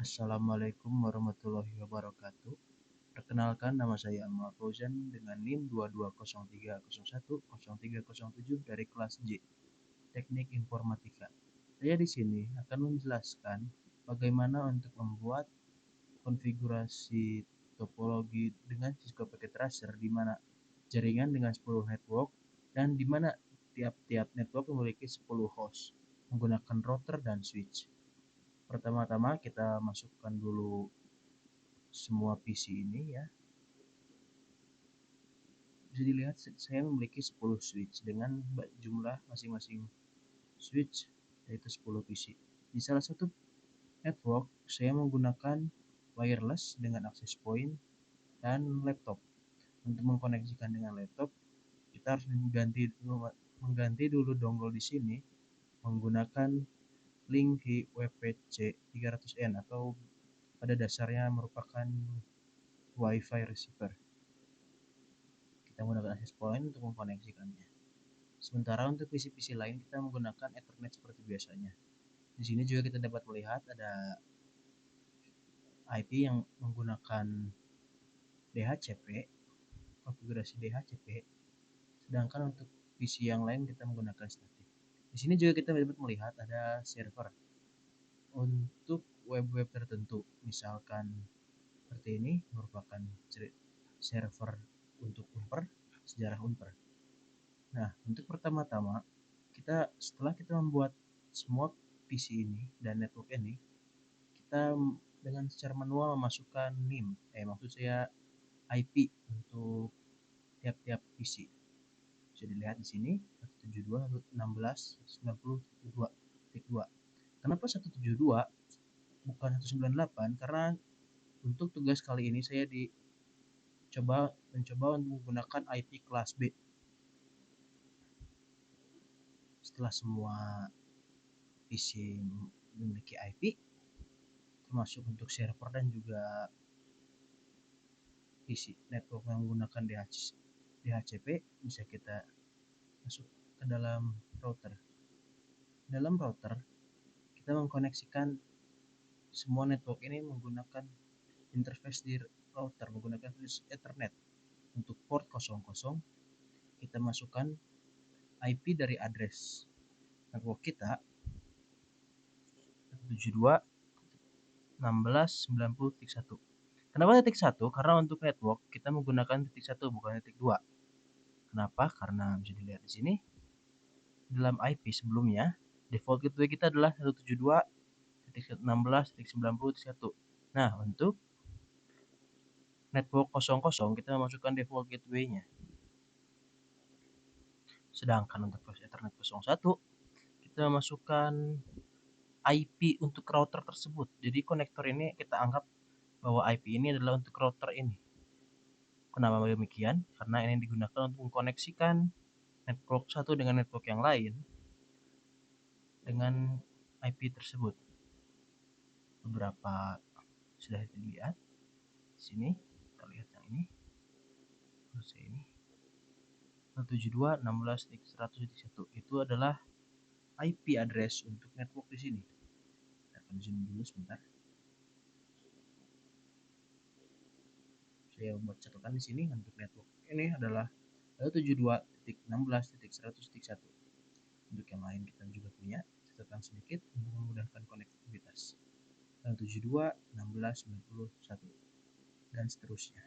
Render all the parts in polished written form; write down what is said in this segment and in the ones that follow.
Assalamualaikum warahmatullahi wabarakatuh. Perkenalkan, nama saya Amal Fauzan dengan NIM 2203010307 dari kelas J, Teknik Informatika. Saya di sini akan menjelaskan bagaimana untuk membuat konfigurasi topologi dengan Cisco Packet Tracer di mana jaringan dengan 10 network dan di mana tiap-tiap network memiliki 10 host menggunakan router dan switch. Pertama-tama kita masukkan dulu semua PC ini ya. Bisa dilihat saya memiliki 10 switch dengan jumlah masing-masing switch yaitu 10 PC. Di salah satu network saya menggunakan wireless dengan access point dan laptop. Untuk mengkoneksikan dengan laptop, kita harus mengganti dulu dongle di sini menggunakan link di WPC 300N atau pada dasarnya merupakan Wi-Fi receiver. Kita menggunakan access point untuk mengkoneksikannya. Sementara untuk PC-PC lain kita menggunakan Ethernet seperti biasanya. Di sini juga kita dapat melihat ada IP yang menggunakan DHCP, konfigurasi DHCP, sedangkan untuk PC yang lain kita menggunakan static. Di sini juga kita dapat melihat ada server untuk web-web tertentu, misalkan seperti ini merupakan server untuk Unper, sejarah Unper. Nah, untuk pertama-tama setelah kita membuat semua PC ini dan network ini, kita dengan secara manual memasukkan NIM, maksud saya IP untuk tiap-tiap PC. Bisa dilihat di sini 172.168.190.2.2. Kenapa 172 bukan 198? Karena untuk tugas kali ini saya mencoba untuk menggunakan IP kelas B. Setelah semua PC memiliki IP, termasuk untuk server dan juga PC network yang menggunakan DHCP, bisa kita masuk ke dalam router. Dalam router, kita mengkoneksikan semua network ini menggunakan interface di router menggunakan Ethernet. Untuk port 00, kita masukkan IP dari address network kita 172.16.90.1. Kenapa titik 1? Karena untuk network kita menggunakan titik 1 bukan titik 2. Kenapa? Karena bisa dilihat di sini dalam IP sebelumnya default gateway kita adalah 172.16.90.1. Nah, untuk network 00 kita memasukkan default gateway-nya. Sedangkan untuk Ethernet 01 kita masukkan IP untuk router tersebut. Jadi konektor ini kita anggap bahwa IP ini adalah untuk router ini. Kenapa demikian? Karena ini digunakan untuk mengkoneksikan network satu dengan network yang lain dengan IP tersebut. Beberapa sudah dilihat di sini. Kita lihat yang ini. Terus ini 172.16.100.1 itu adalah IP address untuk network di sini. Kita akan zoom dulu sebentar. Saya membuat catatan di sini untuk network ini adalah 172.16.100.1. Untuk yang lain kita juga punya catatan sedikit untuk memudahkan konektivitas. 172.16.91 dan seterusnya.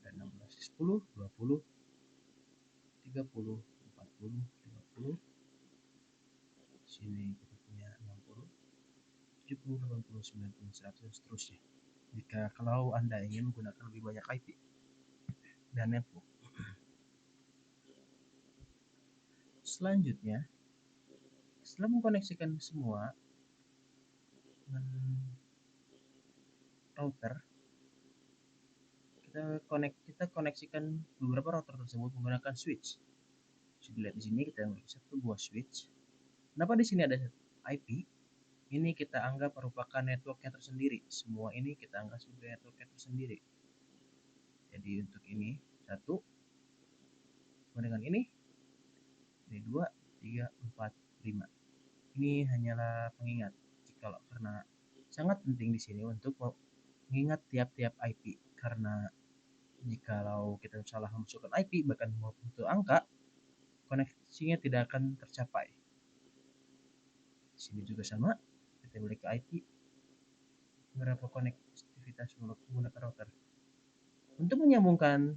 Dan 16, 10, 20, 30, 40, 50. Di sini kita punya 60, 70, 80, 90, 100 dan seterusnya. Jika kalau Anda ingin menggunakan lebih banyak IP dan network. Selanjutnya, setelah mengkoneksikan semua dengan router, kita koneksikan beberapa router tersebut menggunakan switch. Bisa dilihat di sini kita memiliki satu buah switch. Kenapa di sini ada IP? Ini kita anggap merupakan networknya tersendiri. Semua ini kita anggap sebagai networknya tersendiri. Jadi untuk ini satu, dengan ini 2, 3, 4, 5. Ini hanyalah pengingat. Karena sangat penting di sini untuk mengingat tiap-tiap IP, karena jikalau kita salah memasukkan IP bahkan itu angka, koneksinya tidak akan tercapai. Di sini juga sama, kita memiliki IP, beberapa konektivitas menggunakan router. Untuk menyambungkan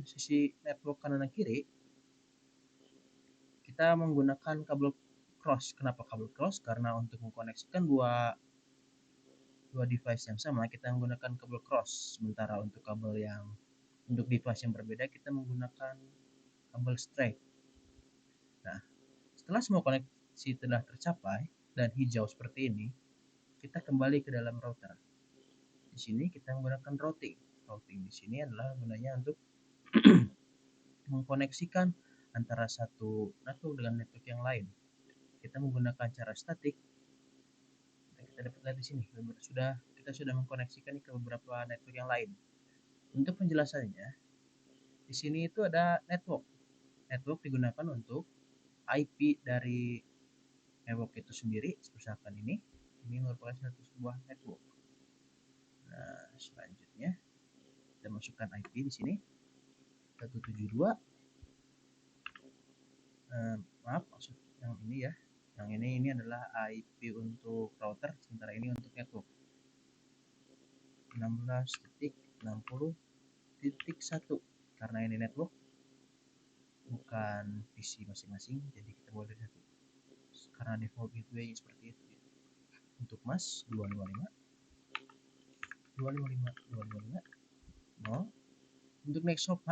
sisi network kanan dan kiri, kita menggunakan kabel cross. Kenapa kabel cross? Karena untuk mengkoneksikan dua device yang sama kita menggunakan kabel cross, sementara untuk device yang berbeda kita menggunakan kabel straight. Nah, setelah semua koneksi telah tercapai dan hijau seperti ini, kita kembali ke dalam router. Di sini kita menggunakan routing. Routing di sini adalah gunanya untuk mengkoneksikan antara satu network dengan network yang lain. Kita menggunakan cara statik. Kita dapat lihat di sini, kita sudah mengkoneksikan ke beberapa network yang lain. Untuk penjelasannya, di sini itu ada network. Network digunakan untuk IP dari network itu sendiri. Misalkan ini merupakan sebuah network. Nah, selanjutnya kita masukkan IP di sini 172. Maksud yang ini ya. Yang ini adalah IP untuk router, sementara ini untuk network. 16.60.1 karena ini network bukan PC masing-masing, jadi kita buat dari satu karena default gateway seperti itu ya. Untuk MAS 255 no. Untuk next hop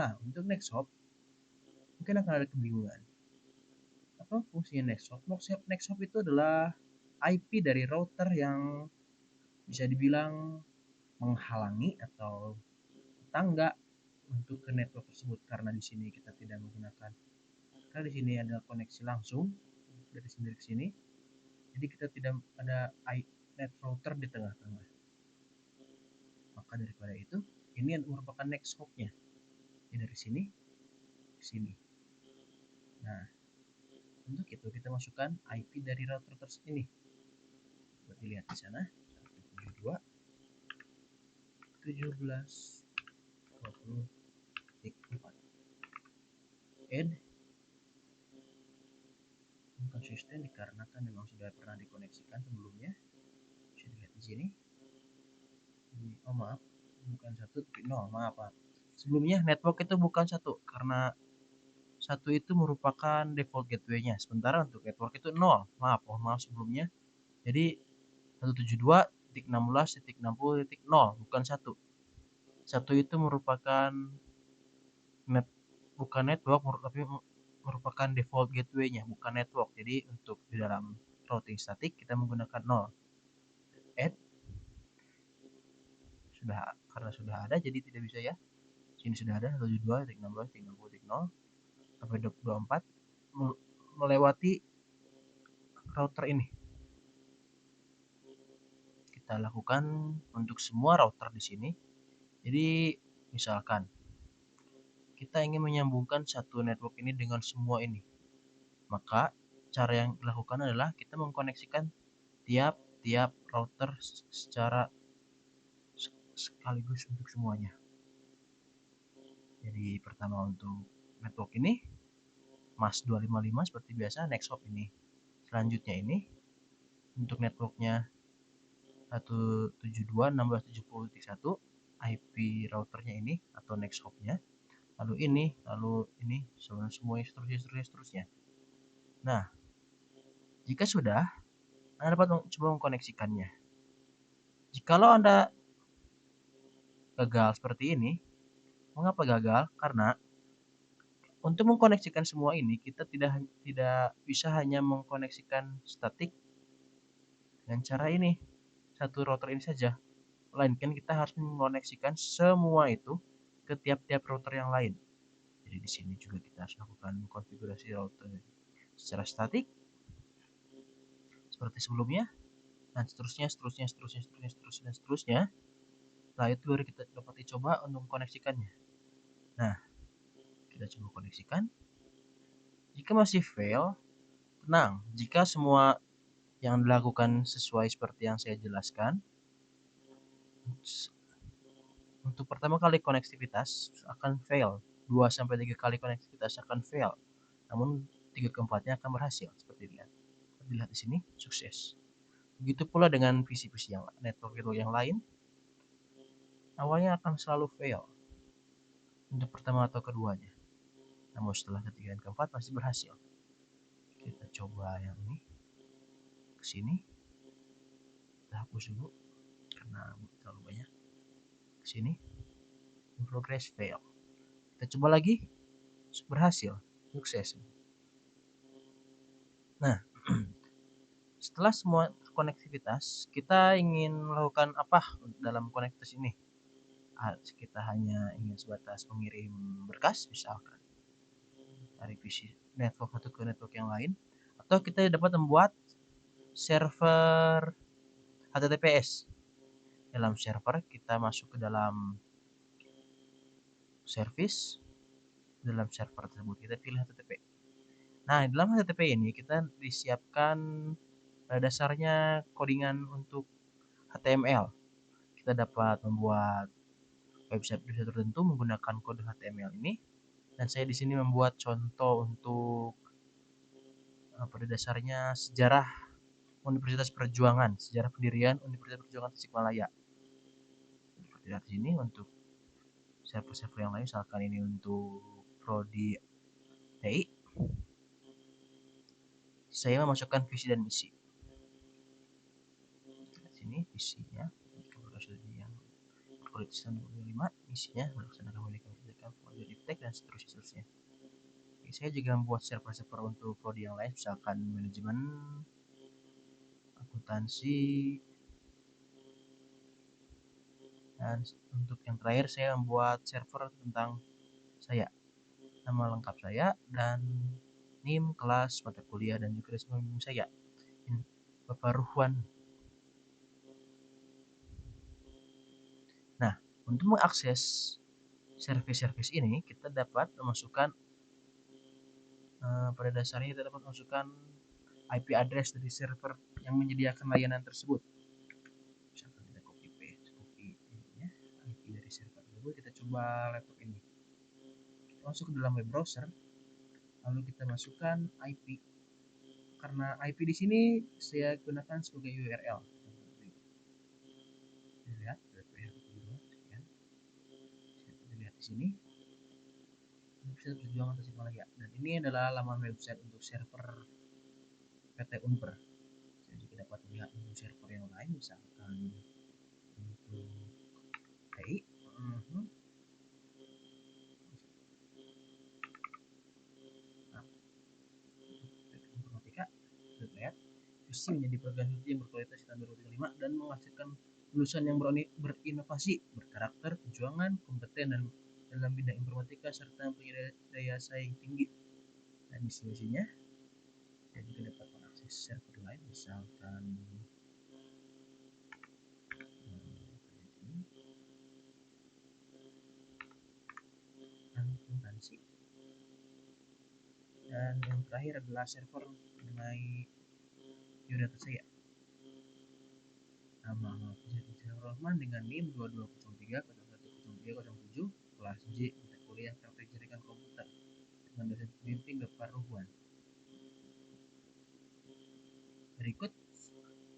mungkin akan ada kebingungan, apa fungsinya next hop. Next hop itu adalah IP dari router yang bisa dibilang menghalangi atau tetangga untuk ke network tersebut, karena di sini kita tidak menggunakan, karena di sini ada koneksi langsung dari sini ke sini, jadi kita tidak ada net router di tengah-tengah. Maka daripada itu, ini merupakan next hop-nya. Ini dari sini ke sini. Nah, untuk itu kita masukkan IP dari router tersebut ini. Coba dilihat di sana, 172 17.20.4. Add konsisten dikarenakan memang sudah pernah dikoneksikan sebelumnya. Bisa dilihat di sini. Oh maaf, bukan 1.0, maaf. Sebelumnya network itu bukan 1, karena 1 itu merupakan default gateway-nya. Sementara untuk network itu 0. Maaf sebelumnya. Jadi 172.16.60.0 bukan 1. 1 itu merupakan bukan network, tapi merupakan default gateway-nya, bukan network. Jadi untuk di dalam routing statik kita menggunakan 0. Add karena sudah ada jadi tidak bisa ya. Sini sudah ada 172.16.60.0 sampai 24 melewati router ini. Kita lakukan untuk semua router di sini. Jadi misalkan kita ingin menyambungkan satu network ini dengan semua ini, maka cara yang dilakukan adalah kita mengkoneksikan tiap router secara sekaligus untuk semuanya. Jadi pertama untuk network ini MAS 255 seperti biasa, next hop ini. Selanjutnya ini untuk networknya 172.16.70.1 IP routernya ini atau next hopnya, lalu ini semuanya seterusnya. Nah, jika sudah, Anda dapat coba mengkoneksikannya. Jikalau Anda gagal seperti ini, mengapa gagal? Karena untuk mengkoneksikan semua ini kita tidak bisa hanya mengkoneksikan statik dengan cara ini, satu router ini saja. Melainkan kita harus mengkoneksikan semua itu ke tiap-tiap router yang lain. Jadi di sini juga kita harus lakukan konfigurasi router secara statik seperti sebelumnya, dan seterusnya. Setelah itu baru kita dapat dicoba untuk mengkoneksikannya. Nah, kita coba koneksikan. Jika masih fail, tenang. Jika semua yang dilakukan sesuai seperti yang saya jelaskan. Untuk pertama kali konektivitas akan fail, 2-3 kali konektivitas akan fail, namun 3 keempatnya akan berhasil seperti dilihat di sini, sukses. Begitu pula dengan visi-visi yang network yang lain, awalnya akan selalu fail untuk pertama atau keduanya, namun setelah ketiga dan keempat pasti berhasil. Kita coba yang ini ke sini, kita hapus dulu karena terlalu banyak. Ke sini, in progress, fail. Kita coba lagi, berhasil, sukses. Nah, setelah semua konektivitas, kita ingin melakukan apa dalam konektivitas ini? Kita hanya ingin sebatas mengirim berkas misalkan dari PC network satu ke network yang lain, atau kita dapat membuat server HTTPS. Dalam server kita masuk ke dalam service, dalam server tersebut kita pilih HTTP. Nah, dalam HTTP ini kita disiapkan pada dasarnya codingan untuk HTML. Kita dapat membuat website tertentu menggunakan kode HTML ini, dan saya di sini membuat contoh untuk pada dasarnya sejarah Universitas Perjuangan, sejarah pendirian Universitas Perjuangan Tasikmalaya. Seperti di sini untuk server-server yang lain, misalkan ini untuk prodi TI, saya memasukkan visi dan misi. Di sini visinya, yang kualitas 25, misinya melaksanakan pendidikan iptek dan seterusnya. Saya juga membuat server-server untuk prodi yang lain, misalkan manajemen, akuntansi, dan untuk yang terakhir saya membuat server tentang saya, nama lengkap saya, dan NIM, kelas, mata kuliah, dan juga resmi saya, Bapak Ruhwan. Nah, untuk mengakses service-service ini kita dapat memasukkan pada dasarnya kita dapat memasukkan IP address dari server yang menyediakan layanan tersebut. Misalkan kita copy ini, IP dari server tersebut, kita coba laptop ini. Kita masuk ke dalam web browser, lalu kita masukkan IP. Karena IP di sini saya gunakan sebagai URL. Lihat, kita lihat di sini. Universitas Perjuangan Tasikmalaya. Dan ini adalah laman website untuk server PT Unper. Saya juga dapat melihat untuk server yang lain, misalkan untuk TI. Informatika, lihat, visi menjadi program studi yang berkualitas tahun 2035 dan menghasilkan lulusan yang berinovasi, berkarakter, perjuangan, kompeten dan dalam bidang informatika serta mempunyai daya saing tinggi. Dan misi-misinya saya juga dapat mengakses server lain, misalkan akuntansi, dan yang terakhir adalah server mengenai biodata saya. Nama Rahman dengan NIM 2203010307, kelas J, mata kuliah praktek jaringan komputer, dengan dosen pembimbing Bapak Ruhwan. Berikut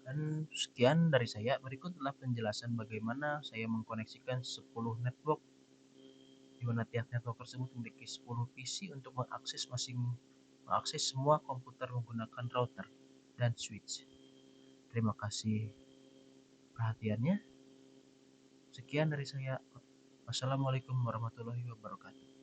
dan sekian dari saya. Berikut adalah penjelasan bagaimana saya mengkoneksikan 10 network, di mana tiap network tersebut memiliki 10 PC untuk mengakses semua komputer menggunakan router dan switch. Terima kasih perhatiannya. Sekian dari saya. Wassalamualaikum warahmatullahi wabarakatuh.